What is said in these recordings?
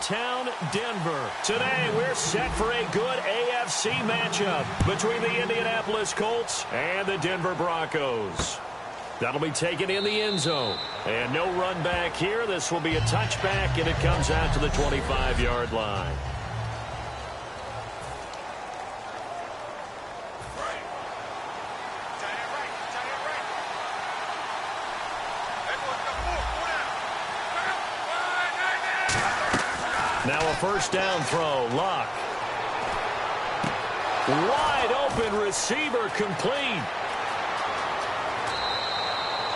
downtown Denver. Today, we're set for a good AFC matchup between the Indianapolis Colts and the Denver Broncos. That'll be taken in the end zone. And no run back here. This will be a touchback, and it comes out to the 25-yard line. Now a first down throw. Luck. Wide open receiver complete.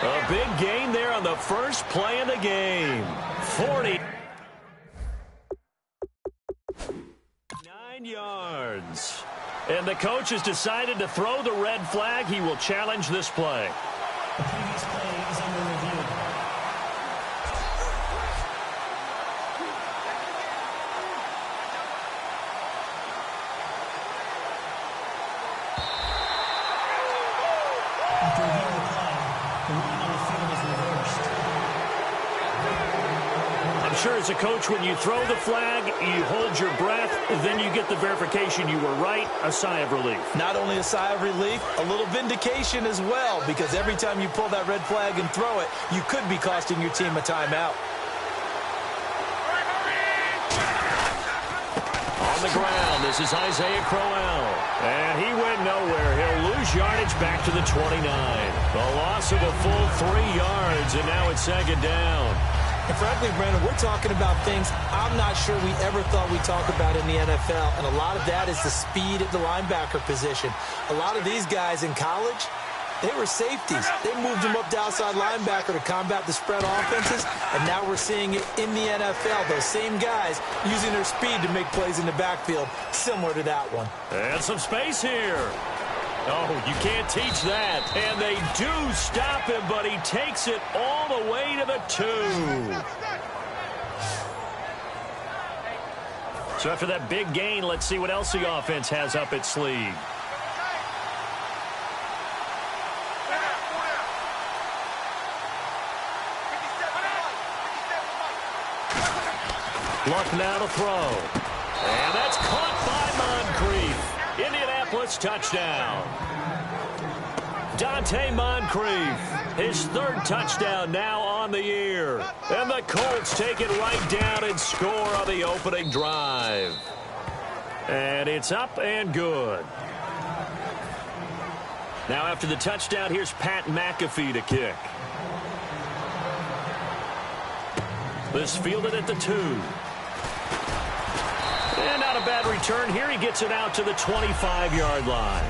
A big gain there on the first play of the game. 49 yards. And the coach has decided to throw the red flag. He will challenge this play. The previous play is under review. After reviewing the play, the ruling on the field is reversed. I'm sure as a coach, when you throw the flag, you hold your breath, then you get the verification you were right, a sigh of relief. Not only a sigh of relief, a little vindication as well, because every time you pull that red flag and throw it, you could be costing your team a timeout. On the ground, this is Isaiah Crowell. And he went nowhere. He'll lose yardage back to the 29. A loss of a full 3 yards, and now it's second down. And frankly, Brandon, we're talking about things I'm not sure we ever thought we'd talk about in the NFL, and a lot of that is the speed at the linebacker position. A lot of these guys in college, they were safeties. They moved them up to outside linebacker to combat the spread offenses, and now we're seeing it in the NFL. Those same guys using their speed to make plays in the backfield, similar to that one. And some space here. Oh, you can't teach that. And they do stop him, but he takes it all the way to the 2. So after that big gain, let's see what else the offense has up its sleeve. Luck now to throw. And that's caught by Moncrief. Indianapolis touchdown. Dante Moncrief, his 3rd touchdown now on the year. And the Colts take it right down and score on the opening drive. And it's up and good. Now after the touchdown, here's Pat McAfee to kick. This fielded at the 2. And not a bad return here. He gets it out to the 25-yard line.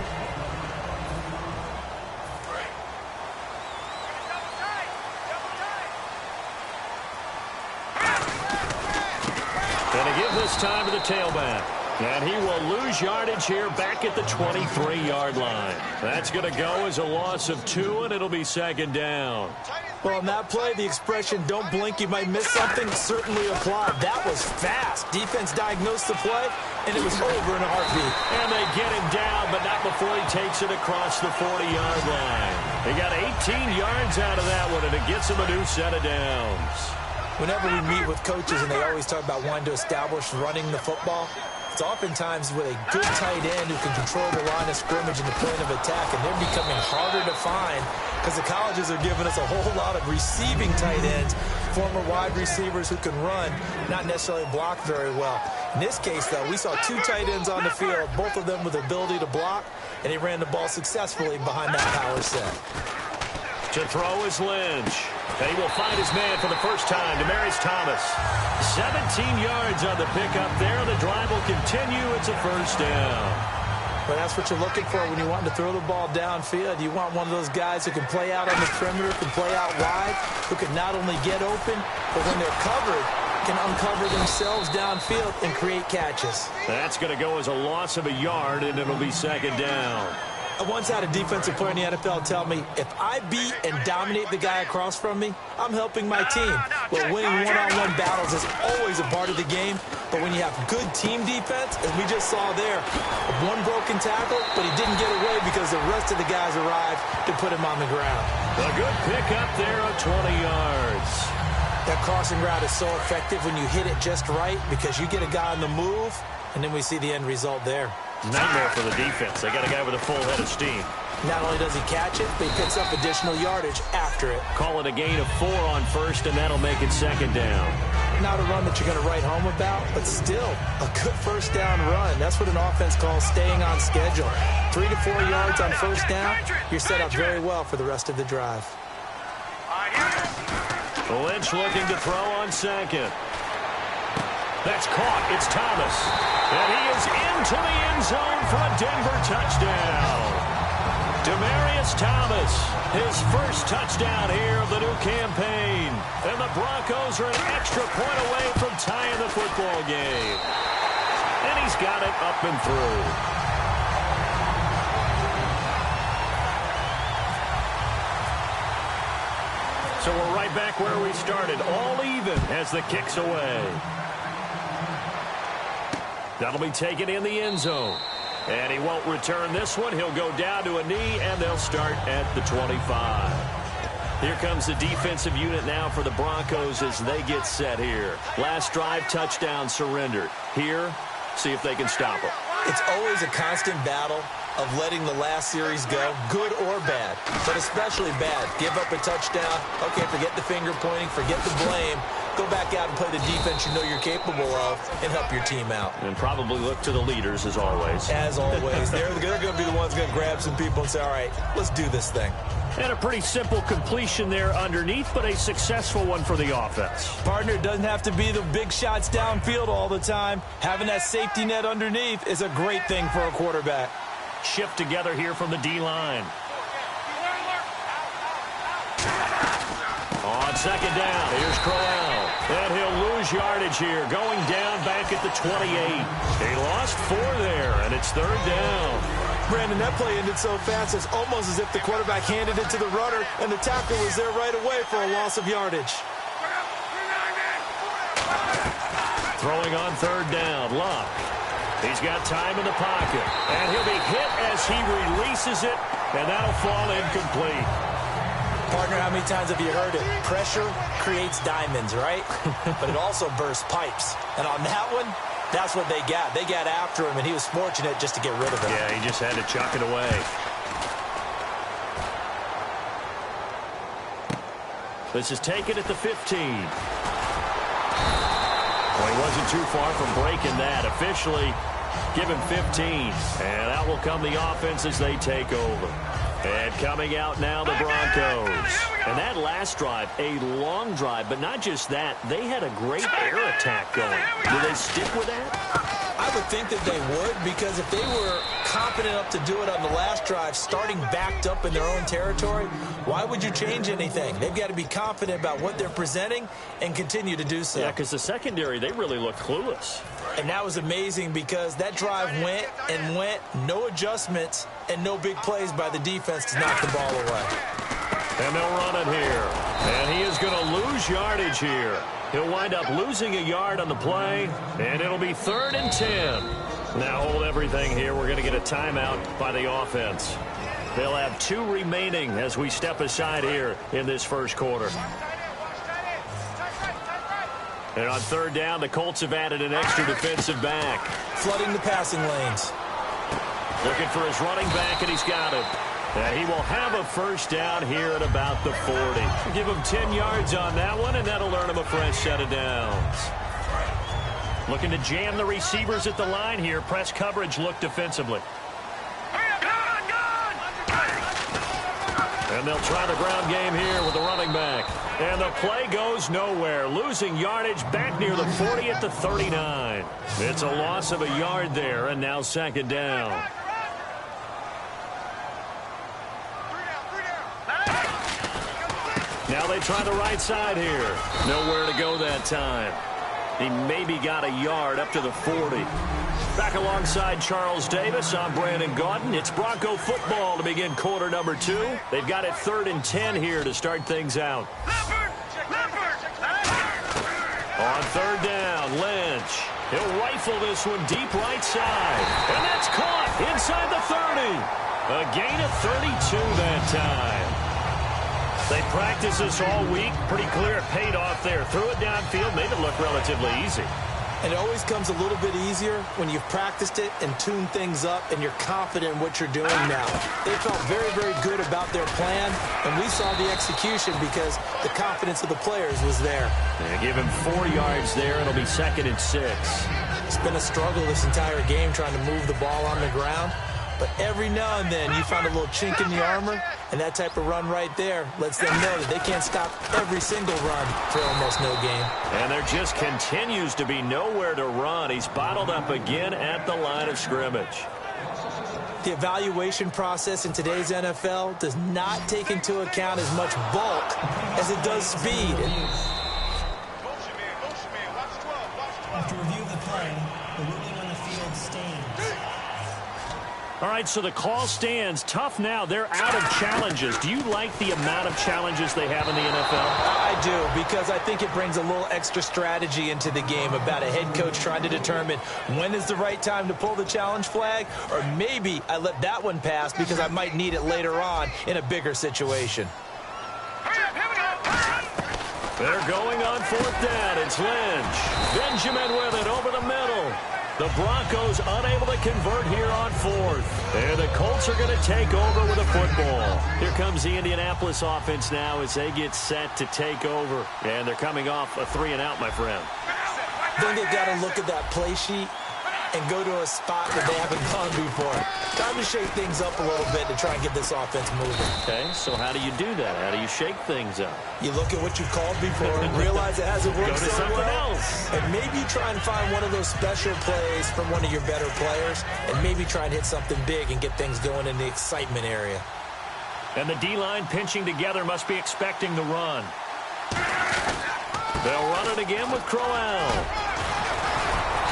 And to give this time to the tailback. And he will lose yardage here back at the 23-yard line. That's going to go as a loss of 2, and it'll be second down. Well, on that play, the expression, don't blink, you might miss something, certainly applied. That was fast. Defense diagnosed the play, and it was over in a heartbeat. And they get him down, but not before he takes it across the 40-yard line. They got 18 yards out of that one, and it gets him a new set of downs. Whenever we meet with coaches and they always talk about wanting to establish running the football, it's oftentimes with a good tight end who can control the line of scrimmage and the point of attack, and they're becoming harder to find because the colleges are giving us a whole lot of receiving tight ends, former wide receivers who can run, not necessarily block very well. In this case, though, we saw 2 tight ends on the field, both of them with the ability to block, and he ran the ball successfully behind that power set. To throw is Lynch. And he will find his man for the first time, Demaryius Thomas. 17 yards on the pickup there. The drive will continue. It's a first down. Well, that's what you're looking for when you want to throw the ball downfield. You want one of those guys who can play out on the perimeter, can play out wide, who can not only get open, but when they're covered, can uncover themselves downfield and create catches. That's going to go as a loss of a yard, and it'll be second down. I once had a defensive player in the NFL tell me, if I beat and dominate the guy across from me, I'm helping my team. Well, winning one-on-one battles is always a part of the game, but when you have good team defense, as we just saw there, one broken tackle, but he didn't get away because the rest of the guys arrived to put him on the ground. A good pickup there of 20 yards. That crossing route is so effective when you hit it just right because you get a guy on the move, and then we see the end result there. Nightmare for the defense. They got a guy with a full head of steam. Not only does he catch it, but he picks up additional yardage after it. Call it a gain of 4 on first, and that'll make it second down. Not a run that you're going to write home about, but still a good first down run. That's what an offense calls staying on schedule. 3 to 4 yards on first down, you're set up very well for the rest of the drive. Lynch looking to throw on second. That's caught. It's Thomas. And he is into the end zone for a Denver touchdown. Demaryius Thomas, his first touchdown here of the new campaign. And the Broncos are an extra point away from tying the football game. And he's got it up and through. So we're right back where we started, all even as the kick's away. That'll be taken in the end zone. And he won't return this one. He'll go down to a knee, and they'll start at the 25. Here comes the defensive unit now for the Broncos as they get set here. Last drive, touchdown surrendered. Here, see if they can stop them. It's always a constant battle of letting the last series go, good or bad, but especially bad. Give up a touchdown. Okay, forget the finger pointing, forget the blame. Go back out and play the defense you know you're capable of and help your team out. And probably look to the leaders as always. As always. They're going to be the ones going to grab some people and say, all right, let's do this thing. And a pretty simple completion there underneath, but a successful one for the offense. Partner, doesn't have to be the big shots downfield all the time. Having that safety net underneath is a great thing for a quarterback. Shift together here from the D-line. On second down, here's Crowell. And he'll lose yardage here, going down back at the 28. He lost 4 there, and it's third down. Brandon, that play ended so fast, it's almost as if the quarterback handed it to the runner, and the tackle was there right away for a loss of yardage. Throwing on third down, Luck. He's got time in the pocket, and he'll be hit as he releases it, and that'll fall incomplete. Partner, how many times have you heard it? Pressure creates diamonds, right? But it also bursts pipes. And on that one, that's what they got. They got after him, and he was fortunate just to get rid of it. Yeah, he just had to chuck it away. This is taken at the 15. Well, he wasn't too far from breaking that. Officially, give him 15. And out will come the offense as they take over. And coming out now, the Broncos. And that last drive, a long drive, but not just that. They had a great air attack going. Do they stick with that? I would think that they would, because if they were confident enough to do it on the last drive, starting backed up in their own territory, why would you change anything? They've got to be confident about what they're presenting and continue to do so. Yeah, because the secondary, they really looked clueless. And that was amazing because that drive went and went, no adjustments and no big plays by the defense to knock the ball away. And they'll run it here. And he is going to lose yardage here. He'll wind up losing a yard on the play, and it'll be 3rd and 10. Now hold everything here. We're going to get a timeout by the offense. They'll have 2 remaining as we step aside here in this first quarter. And on 3rd down, the Colts have added an extra defensive back. Flooding the passing lanes. Looking for his running back, and he's got it. And he will have a first down here at about the 40. Give him 10 yards on that one, and that'll earn him a fresh set of downs. Looking to jam the receivers at the line here. Press coverage look defensively. And they'll try the ground game here with the running back. And the play goes nowhere. Losing yardage back near the 40 at the 39. It's a loss of a yard there, and now second down. Now they try the right side here. Nowhere to go that time. He maybe got a yard up to the 40. Back alongside Charles Davis, I'm Brandon Gaudin. It's Bronco football to begin quarter number 2. They've got it 3rd and 10 here to start things out. On 3rd down, Lynch. He'll rifle this one deep right side. And that's caught inside the 30. A gain of 32 that time. They practiced this all week. Pretty clear it paid off there. Threw it downfield, made it look relatively easy. And it always comes a little bit easier when you've practiced it and tuned things up and you're confident in what you're doing now. They felt very, very good about their plan, and we saw the execution because the confidence of the players was there. They give him 4 yards there. It'll be 2nd and 6. It's been a struggle this entire game trying to move the ball on the ground. But every now and then you find a little chink in the armor, and that type of run right there lets them know that they can't stop every single run for almost no gain. And there just continues to be nowhere to run. He's bottled up again at the line of scrimmage. The evaluation process in today's NFL does not take into account as much bulk as it does speed. After review of the play, the ruling on the field stands. All right, so the call stands. Tough now. They're out of challenges. Do you like the amount of challenges they have in the NFL? I do, because I think it brings a little extra strategy into the game about a head coach trying to determine when is the right time to pull the challenge flag, or maybe I let that one pass because I might need it later on in a bigger situation. They're going on 4th down. It's Lynch. Benjamin with it over the middle. The Broncos unable to convert here on 4th. And the Colts are going to take over with a football. Here comes the Indianapolis offense now as they get set to take over. And they're coming off a 3-and-out, my friend. I think they've got to look at that play sheet and go to a spot that they haven't gone before. Time to shake things up a little bit to try and get this offense moving. Okay, so how do you do that? How do you shake things up? You look at what you've called before and realize it hasn't worked Go to so something well. else. And maybe try and find one of those special plays from one of your better players and maybe try and hit something big and get things going in the excitement area. And the D-line pinching together must be expecting the run. They'll run it again with Crowell.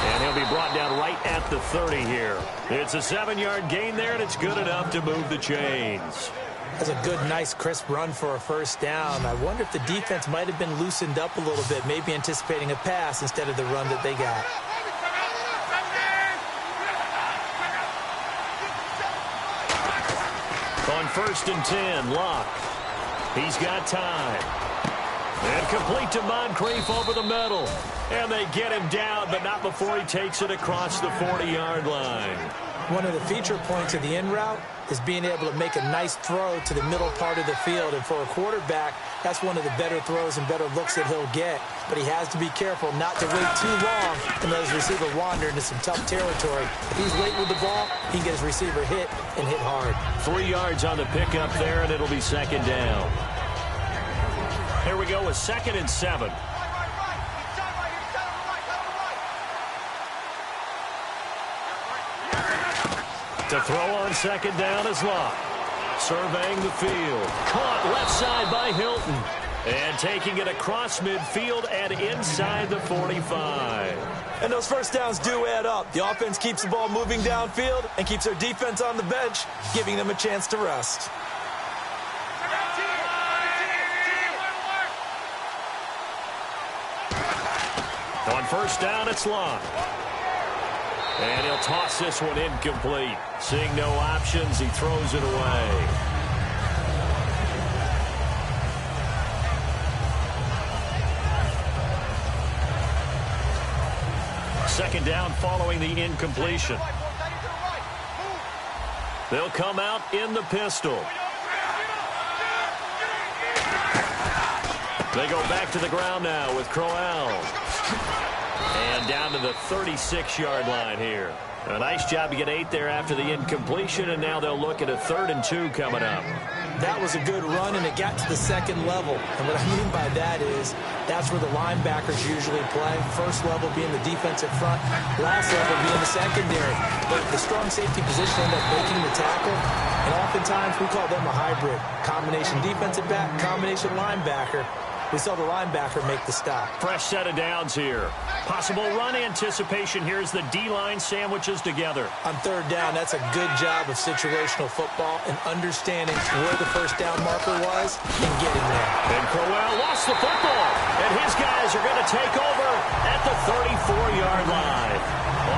And he'll be brought down right at the 30 here. It's a 7-yard gain there, and it's good enough to move the chains. That's a good, nice, crisp run for a first down. I wonder if the defense might have been loosened up a little bit, maybe anticipating a pass instead of the run that they got. On 1st and 10, Locke. He's got time. And complete to Moncrief over the middle. And they get him down, but not before he takes it across the 40-yard line. One of the feature points of the in route is being able to make a nice throw to the middle part of the field. And for a quarterback, that's one of the better throws and better looks that he'll get. But he has to be careful not to wait too long and let his receiver wander into some tough territory. If he's late with the ball, he can get his receiver hit and hit hard. 3 yards on the pickup there, and it'll be 2nd down. Here we go with 2nd and 7. To throw on 2nd down is Locke. Surveying the field. Caught left side by Hilton. And taking it across midfield and inside the 45. And those first downs do add up. The offense keeps the ball moving downfield and keeps their defense on the bench, giving them a chance to rest. On 1st down, it's Locke. And he'll toss this one incomplete. Seeing no options, he throws it away. Second down following the incompletion. They'll come out in the pistol. They go back to the ground now with Crowell. And down to the 36-yard line here. A nice job to get 8 there after the incompletion, and now they'll look at a 3rd and 2 coming up. That was a good run, and it got to the 2nd level. And what I mean by that is that's where the linebackers usually play. First level being the defensive front, last level being the secondary. But the strong safety position ended up making the tackle, and oftentimes we call them a hybrid. Combination defensive back, combination linebacker. We saw the linebacker make the stop. Fresh set of downs here. Possible run anticipation here as the D-line sandwiches together. On 3rd down, that's a good job of situational football and understanding where the first down marker was and getting there. And Crowell lost the football. And his guys are going to take over at the 34-yard line.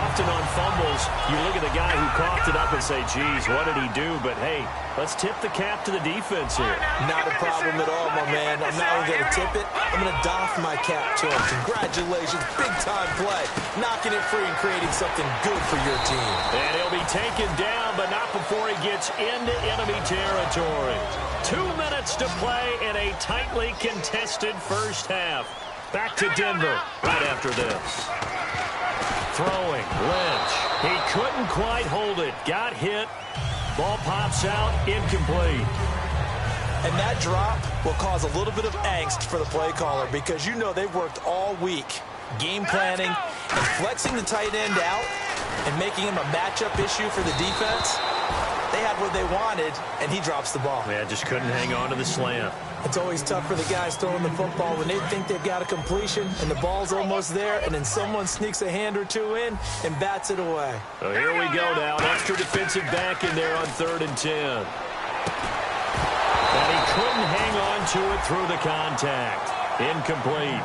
Often on fumbles, You look at the guy who coughed it up and say, geez, what did he do? But, hey, let's tip the cap to the defense here. Not a problem at all, my man. I'm not only going to tip it, I'm going to doff my cap to him. Congratulations, big-time play. Knocking it free and creating something good for your team. And he'll be taken down, but not before he gets into enemy territory. 2 minutes to play in a tightly contested first half. Back to Denver right after this. Throwing, Lynch. He couldn't quite hold it. Got hit. Ball pops out, incomplete. And that drop will cause a little bit of angst for the play caller because you know they've worked all week game planning and flexing the tight end out and making him a matchup issue for the defense. They had what they wanted, and he drops the ball. Yeah, just couldn't hang on to the slant. It's always tough for the guys throwing the football when they think they've got a completion and the ball's almost there, and then someone sneaks a hand or two in and bats it away. So here we go now. Extra defensive back in there on 3rd and 10. And he couldn't hang on to it through the contact. Incomplete.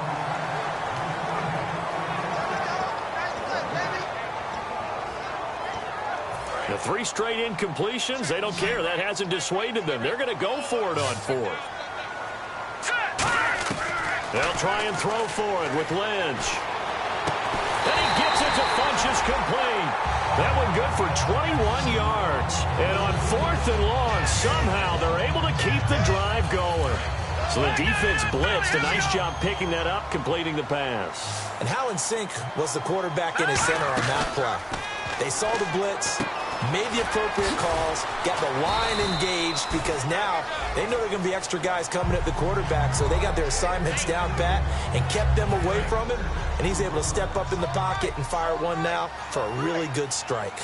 The 3 straight incompletions, they don't care. That hasn't dissuaded them. They're going to go for it on 4th. They'll try and throw for it with Lynch. And he gets it to Funchess complete. That one good for 21 yards. And on 4th and long, somehow they're able to keep the drive going. So the defense blitzed. A nice job picking that up, completing the pass. And how in sync was the quarterback in his center on that play? They saw the blitz, made the appropriate calls, got the line engaged because now they know there are going to be extra guys coming at the quarterback, so they got their assignments down pat and kept them away from him, and he's able to step up in the pocket and fire one now for a really good strike.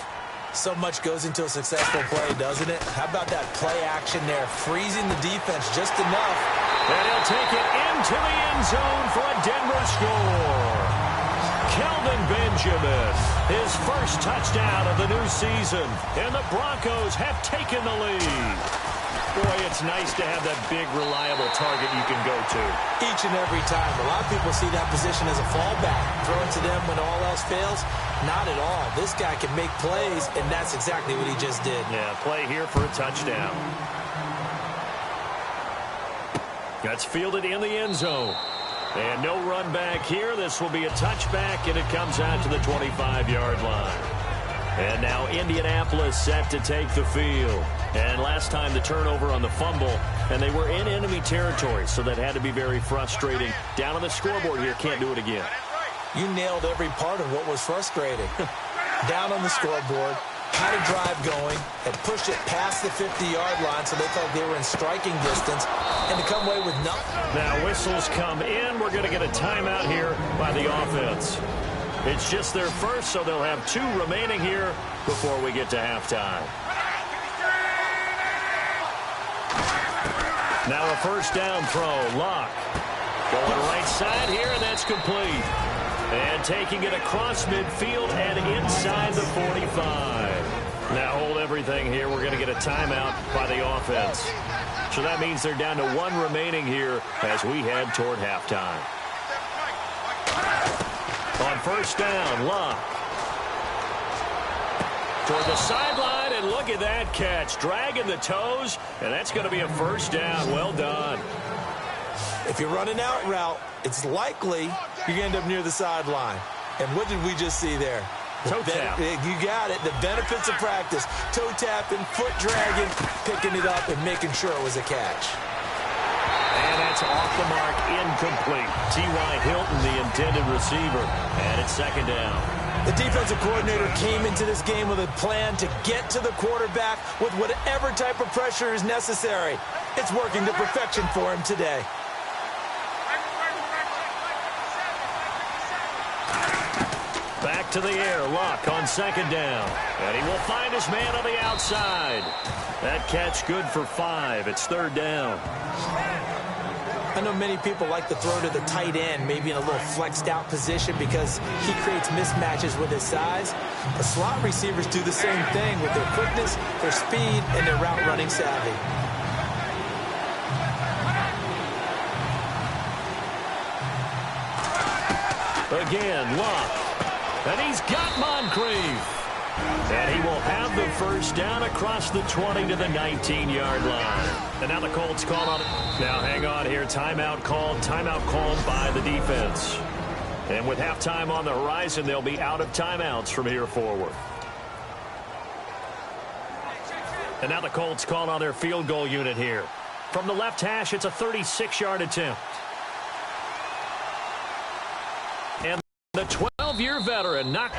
So much goes into a successful play, doesn't it? How about that play action there, freezing the defense just enough. And he'll take it into the end zone for a Denver score. Kelvin Benjamin, his first touchdown of the new season, and the Broncos have taken the lead. Boy, it's nice to have that big, reliable target you can go to. Each and every time. A lot of people see that position as a fallback. Throw it to them when all else fails. Not at all. This guy can make plays, and that's exactly what he just did. Yeah, play here for a touchdown. That's fielded in the end zone. And no run back here. This will be a touchback, and it comes out to the 25-yard line. And now Indianapolis set to take the field. And last time the turnover on the fumble, and they were in enemy territory, so that had to be very frustrating. Down on the scoreboard here, can't do it again. You nailed every part of what was frustrating. Down on the scoreboard, had a drive going, had pushed it past the 50-yard line so they felt they were in striking distance, and to come away with nothing. Now whistles come in. We're going to get a timeout here by the offense. It's just their first, so they'll have 2 remaining here before we get to halftime. Now a first down throw. Luck going right side here, and that's complete. And taking it across midfield and inside the 45. Now hold everything here. We're going to get a timeout by the offense. So that means they're down to 1 remaining here as we head toward halftime. On first down, Luck. Toward the sideline, and look at that catch. Dragging the toes, and that's going to be a first down. Well done. If you're running out route, it's likely you're going to end up near the sideline. And what did we just see there? Toe tap. You got it. The benefits of practice. Toe tapping, foot dragging, picking it up, and making sure it was a catch. And that's off the mark, incomplete. T.Y. Hilton, the intended receiver, and it's second down. The defensive coordinator came into this game with a plan to get to the quarterback with whatever type of pressure is necessary. It's working to perfection for him today. Back to the air, Luck on second down. And he will find his man on the outside. That catch good for 5. It's third down. I know many people like to throw to the tight end, maybe in a little flexed out position because he creates mismatches with his size. The slot receivers do the same thing with their quickness, their speed, and their route running savvy. Again, Luck. And he's got Moncrief. And he will have the first down across the 20 to the 19-yard line. And now the Colts call on it. Now hang on here. Timeout called by the defense. And with halftime on the horizon, they'll be out of timeouts from here forward. And now the Colts call on their field goal unit here. From the left hash, it's a 36-yard attempt. And the 12-year veteran knocked.